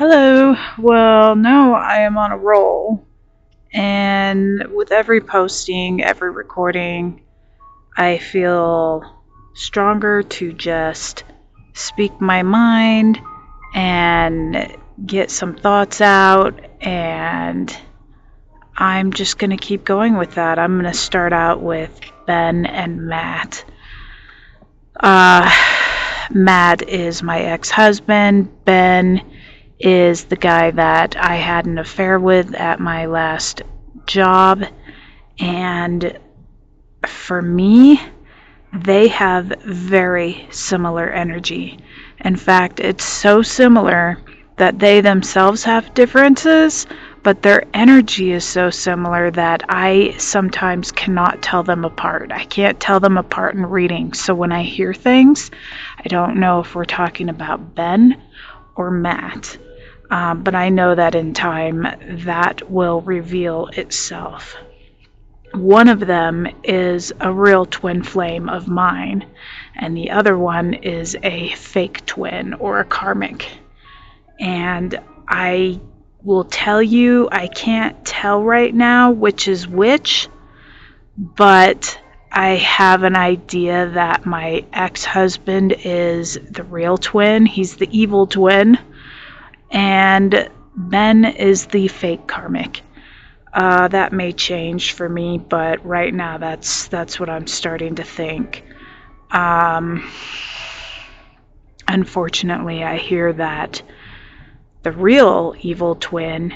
Hello. Well, no, I am on a roll. And with every posting, every recording, I feel stronger to just speak my mind and get some thoughts out. And I'm just going to keep going with that. I'm going to start out with Ben and Matt. Uh, Matt is my ex husband. Ben is the guy that I had an affair with at my last job. And for me, they have very similar energy. In fact, it's so similar that they themselves have differences, but their energy is so similar that I sometimes cannot tell them apart. I can't tell them apart in reading. So when I hear things, I don't know if we're talking about Ben or Matt. But I know that in time that will reveal itself. One of them is a real twin flame of mine, and the other one is a fake twin or a karmic. And I will tell you, I can't tell right now which is which, but I have an idea that my ex husband is the real twin, he's the evil twin, and Ben is the fake karmic. That may change for me, but right now that's what I'm starting to think. Unfortunately, I hear that the real evil twin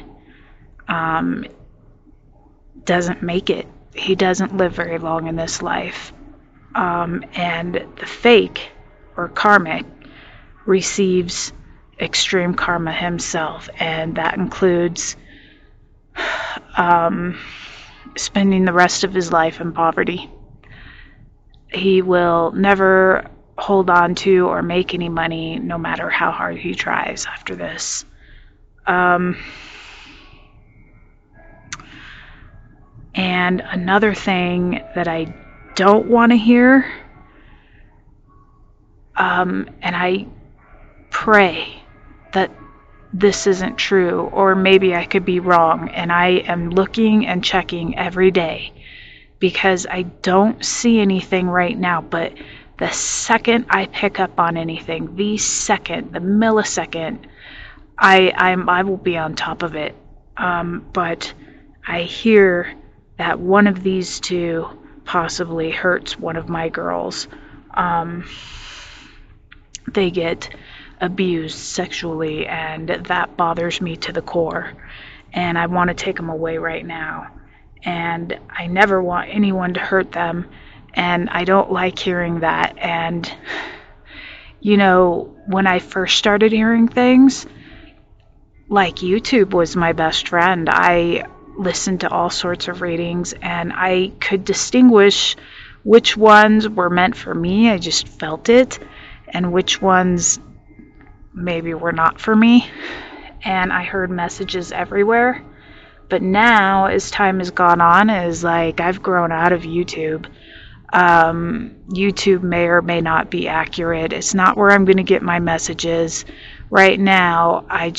doesn't make it. He doesn't live very long in this life. And the fake or karmic receives extreme karma himself, and that includes spending the rest of his life in poverty. He will never hold on to or make any money, no matter how hard he tries after this. And another thing that I don't want to hear, and I pray that this isn't true, or maybe I could be wrong, and I am looking and checking every day because I don't see anything right now, but the second I pick up on anything, the millisecond, I will be on top of it. But I hear that one of these two possibly hurts one of my girls. They get abused sexually, and that bothers me to the core. And I want to take them away right now. And I never want anyone to hurt them, and I don't like hearing that. And when I first started hearing things, like YouTube was my best friend. I listened to all sorts of readings, and I could distinguish which ones were meant for me, I just felt it, and which ones maybe were not for me. And I heard messages everywhere. But now, as time has gone on, is like I've grown out of YouTube. YouTube may or may not be accurate. It's not where I'm going to get my messages. Right now, I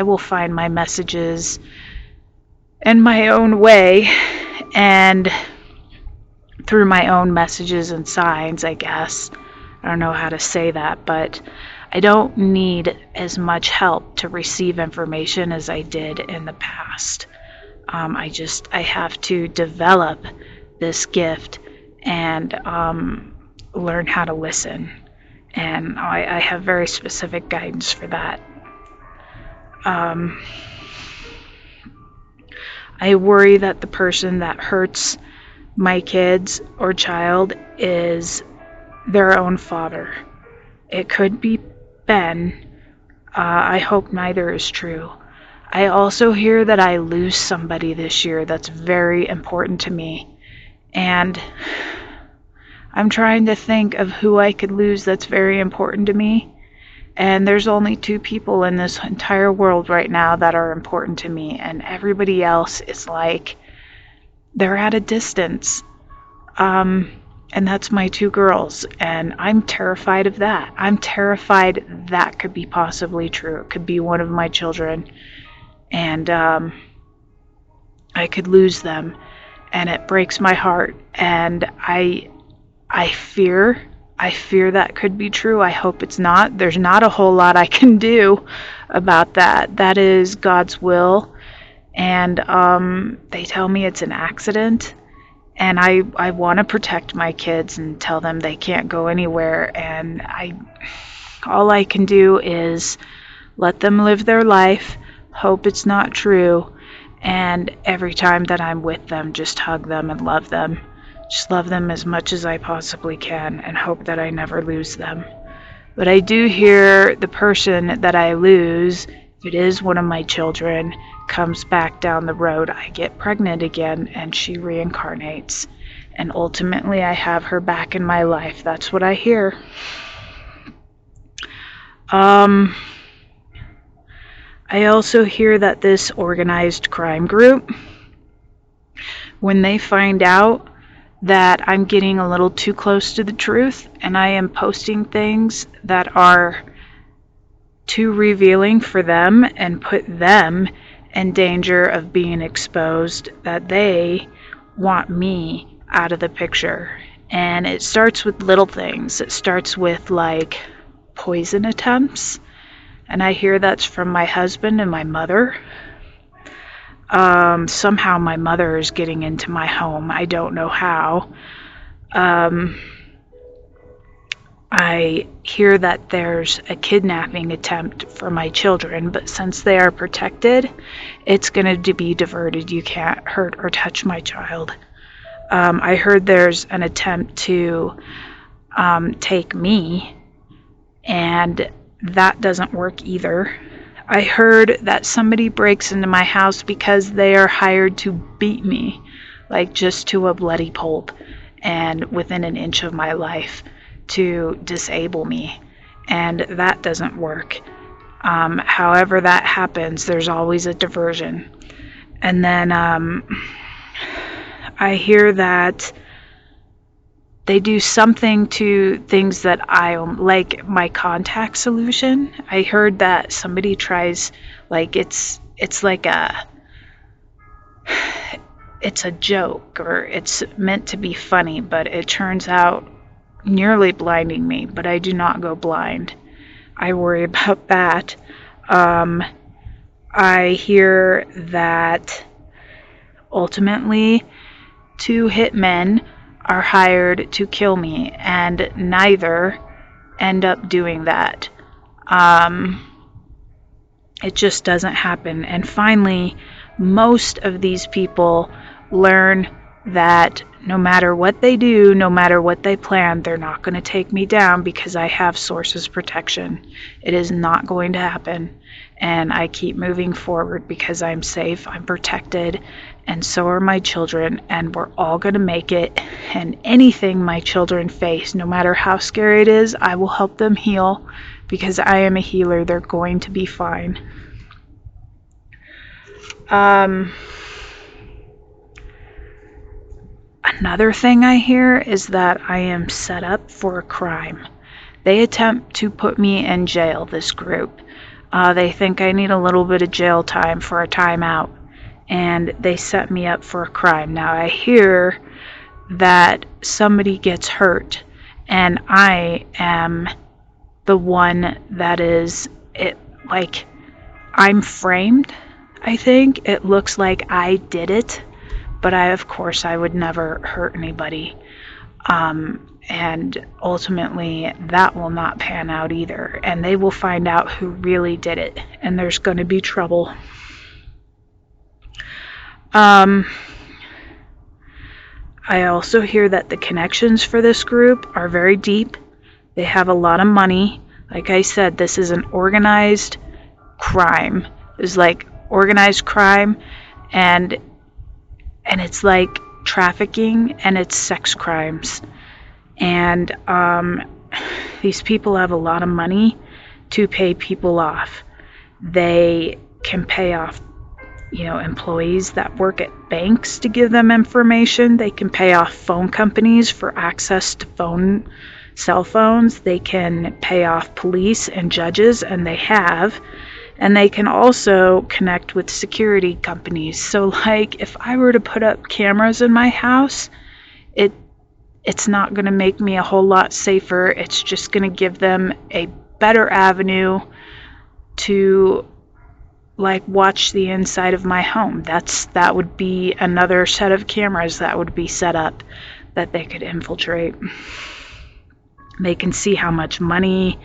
will find my messages in my own way and through my own messages and signs, I guess. I don't know how to say that, but I don't need as much help to receive information as I did in the past. I have to develop this gift and learn how to listen. And I have very specific guidance for that. I worry that the person that hurts my kids or child is their own father. It could be Ben. I hope neither is true. I also hear that I lose somebody this year that's very important to me. And I'm trying to think of who I could lose that's very important to me. And there's only two people in this entire world right now that are important to me. And everybody else is like, they're at a distance. And that's my two girls, and I'm terrified of that. I'm terrified that could be possibly true. It could be one of my children, and I could lose them, and it breaks my heart. And I fear, I fear that could be true. I hope it's not. There's not a whole lot I can do about that. That is God's will, and they tell me it's an accident. And I want to protect my kids and tell them they can't go anywhere. And all I can do is let them live their life, hope it's not true, and every time that I'm with them, just hug them and love them. Just love them as much as I possibly can and hope that I never lose them. But I do hear the person that I lose, if it is one of my children, comes back down the road. I get pregnant again and she reincarnates. And ultimately I have her back in my life. That's what I hear. I also hear that this organized crime group, when they find out that I'm getting a little too close to the truth and I am posting things that are too revealing for them and put them in danger of being exposed, that they want me out of the picture. And it starts with little things. It starts with like poison attempts, and I hear that's from my husband and my mother. Somehow my mother is getting into my home. I don't know how. I hear that there's a kidnapping attempt for my children, but since they are protected, it's going to be diverted. You can't hurt or touch my child. I heard there's an attempt to take me, and that doesn't work either. I heard that somebody breaks into my house because they are hired to beat me, like just to a bloody pulp, and within an inch of my life, to disable me, and that doesn't work. However that happens, there's always a diversion. And then I hear that they do something to things that I own, like my contact solution. I heard that somebody tries, like it's like it's a joke, or it's meant to be funny, but it turns out nearly blinding me, but I do not go blind. I worry about that. I hear that ultimately 2 hitmen are hired to kill me, and neither end up doing that. It just doesn't happen. And finally, most of these people learn that no matter what they do, no matter what they plan, they're not going to take me down because I have Source's protection. It is not going to happen. And I keep moving forward because I'm safe, I'm protected, and so are my children, and we're all going to make it. And anything my children face, no matter how scary it is, I will help them heal because I am a healer. They're going to be fine. Another thing I hear is that I am set up for a crime. They attempt to put me in jail, this group. They think I need a little bit of jail time for a timeout, and they set me up for a crime. Now I hear that somebody gets hurt, and I am the one that is it. Like, I'm framed. I think it looks like I did it, but of course I would never hurt anybody. And ultimately that will not pan out either, and they will find out who really did it, and there's going to be trouble. I also hear that the connections for this group are very deep. They have a lot of money. Like I said, this is an organized crime. It's like organized crime, and it's like trafficking, and it's sex crimes. And these people have a lot of money to pay people off. They can pay off employees that work at banks to give them information. They can pay off phone companies for access to cell phones. They can pay off police and judges, and they have. And they can also connect with security companies. So, like, if I were to put up cameras in my house, it's not going to make me a whole lot safer. It's just going to give them a better avenue to, like, watch the inside of my home. That would be another set of cameras that would be set up that they could infiltrate. They can see how much money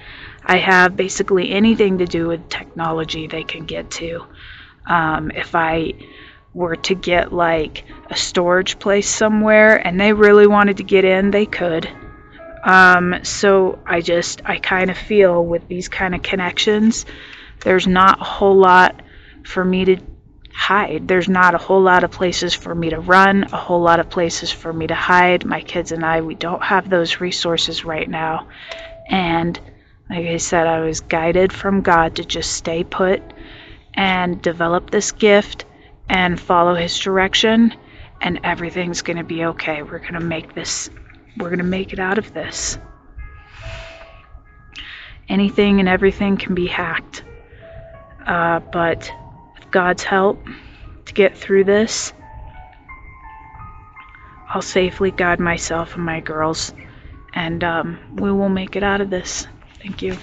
I have. Basically anything to do with technology they can get to. If I were to get like a storage place somewhere and they really wanted to get in, they could. So I kind of feel with these kind of connections, there's not a whole lot for me to hide. There's not a whole lot of places for me to run, a whole lot of places for me to hide. My kids and I, we don't have those resources right now. And like I said, I was guided from God to just stay put and develop this gift and follow His direction, and everything's going to be okay. We're going to make it out of this. Anything and everything can be hacked. But with God's help to get through this, I'll safely guide myself and my girls, and we will make it out of this. Thank you.